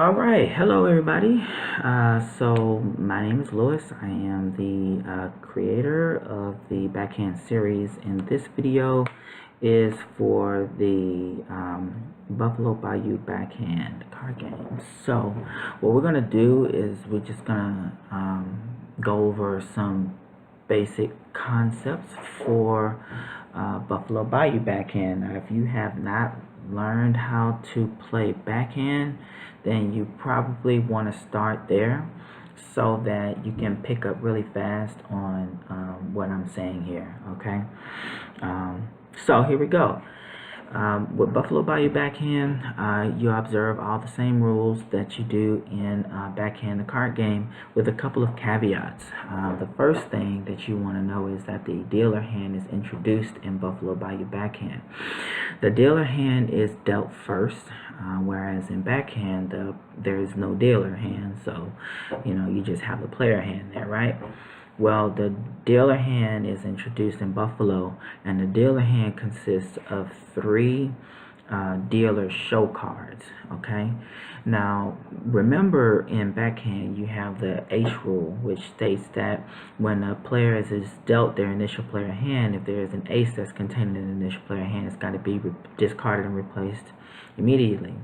All right, hello everybody. So my name is Lewis. I am the creator of the Backhand series, and this video is for the Buffalo Bayou Backhand card game. So what we're gonna do is we're just gonna go over some basic concepts for Buffalo Bayou Backhand. Now, if you have not learned how to play backhand, then you probably want to start there so that you can pick up really fast on what I'm saying here. Okay, so here we go. With Buffalo Bayou Backhand, you observe all the same rules that you do in Backhand the card game, with a couple of caveats. The first thing that you want to know is that the dealer hand is introduced in Buffalo Bayou Backhand. The dealer hand is dealt first, whereas in backhand there is no dealer hand, so you just have the player hand there, right? Well, the dealer hand is introduced in Buffalo, and the dealer hand consists of three dealer show cards. Okay, now remember, in backhand you have the ace rule, which states that when a player is dealt their initial player hand, if there is an ace that's contained in the initial player hand, it's got to be discarded and replaced immediately.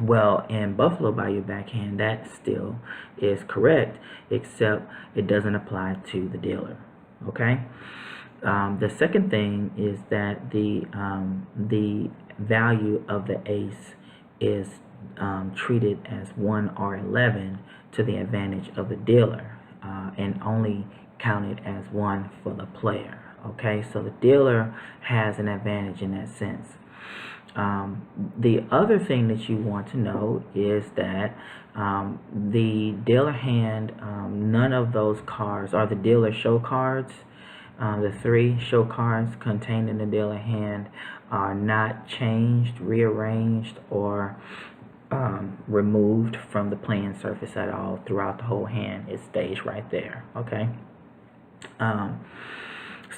Well, in Buffalo Bayou Backhand, that still is correct, except it doesn't apply to the dealer. Okay. The second thing is that the value of the ace is treated as 1 or 11 to the advantage of the dealer, and only counted as 1 for the player. Okay, so the dealer has an advantage in that sense. The other thing that you want to know is that the dealer hand, none of those cards are the dealer show cards. The three show cards contained in the dealer hand are not changed, rearranged, or removed from the playing surface at all throughout the whole hand. It stays right there. Okay.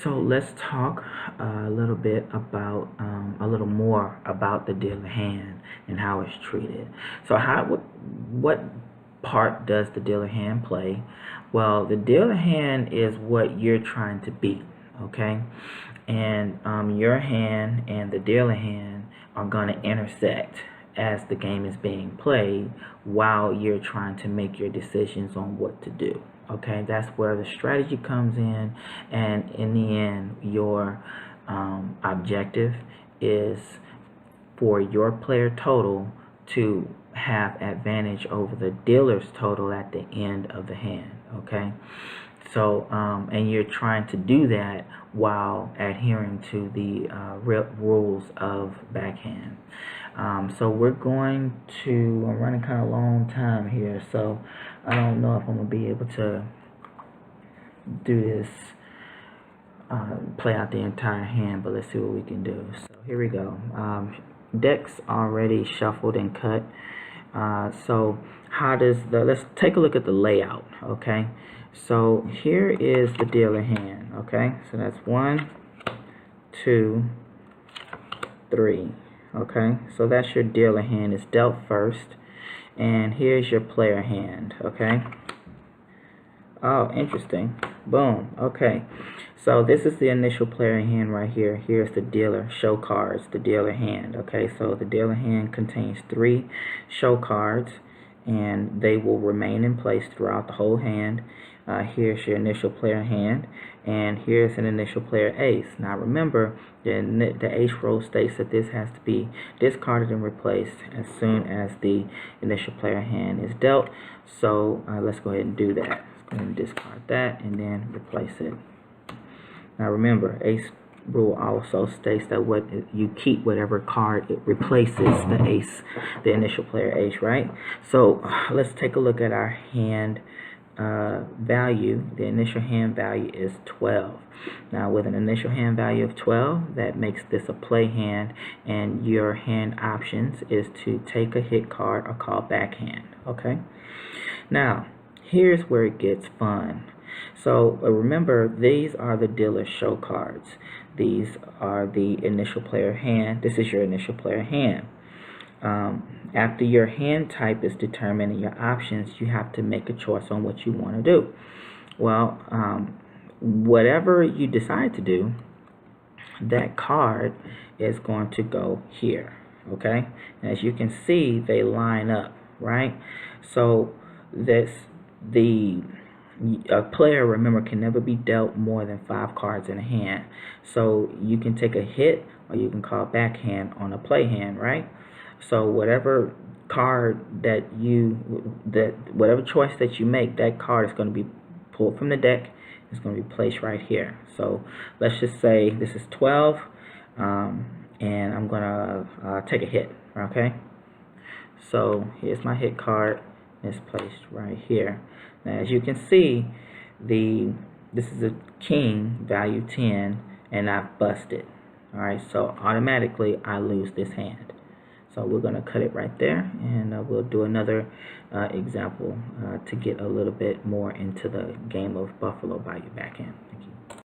So let's talk a little bit about a little more about the dealer hand and how it's treated. So what part does the dealer hand play? Well, the dealer hand is what you're trying to beat. Okay, and your hand and the dealer hand are going to intersect as the game is being played while you're trying to make your decisions on what to do. Okay, that's where the strategy comes in, and in the end, your objective is for your player total to have advantage over the dealer's total at the end of the hand. Okay, so and you're trying to do that while adhering to the rules of backhand. So we're going to, I'm running kind of long time here, so I don't know if I'm going to be able to do this, play out the entire hand, but let's see what we can do. So here we go. Decks already shuffled and cut. So how does let's take a look at the layout. Okay, so here is the dealer hand. Okay, so that's 1, 2, 3. Okay, so that's your dealer hand. It's dealt first, and here's your player hand. Okay, oh, interesting. Boom. Okay, so this is the initial player hand right here. Here's the dealer show cards, the dealer hand. Okay, so the dealer hand contains 3 show cards, and they will remain in place throughout the whole hand. Here's your initial player hand, and here's an initial player ace. Now remember, the ace rule states that this has to be discarded and replaced as soon as the initial player hand is dealt. So let's go ahead and do that. Let's go ahead and discard that and then replace it. Now remember, ace rule also states that you keep whatever card it replaces the ace, the initial player ace, right? So let's take a look at our hand value. The initial hand value is 12. Now with an initial hand value of 12, that makes this a play hand, and your hand options is to take a hit card or call backhand. Okay, now here's where it gets fun. So remember, these are the dealer show cards. These are the initial player hand. This is your initial player hand. after your hand type is determined and your options, you have to make a choice on what you want to do. Well, whatever you decide to do, that card is going to go here. Okay, and as you can see, they line up, right? So a player, remember, can never be dealt more than 5 cards in a hand. So you can take a hit or you can call backhand on a play hand, right? So whatever card whatever choice that you make, that card is going to be pulled from the deck. It's going to be placed right here. So let's just say this is 12, and I'm going to take a hit, okay? So here's my hit card. It's placed right here. Now, as you can see, this is a king, value 10, and I've busted. All right, so automatically I lose this hand. So we're going to cut it right there, and we'll do another example to get a little bit more into the game of Buffalo Bayou Backhand.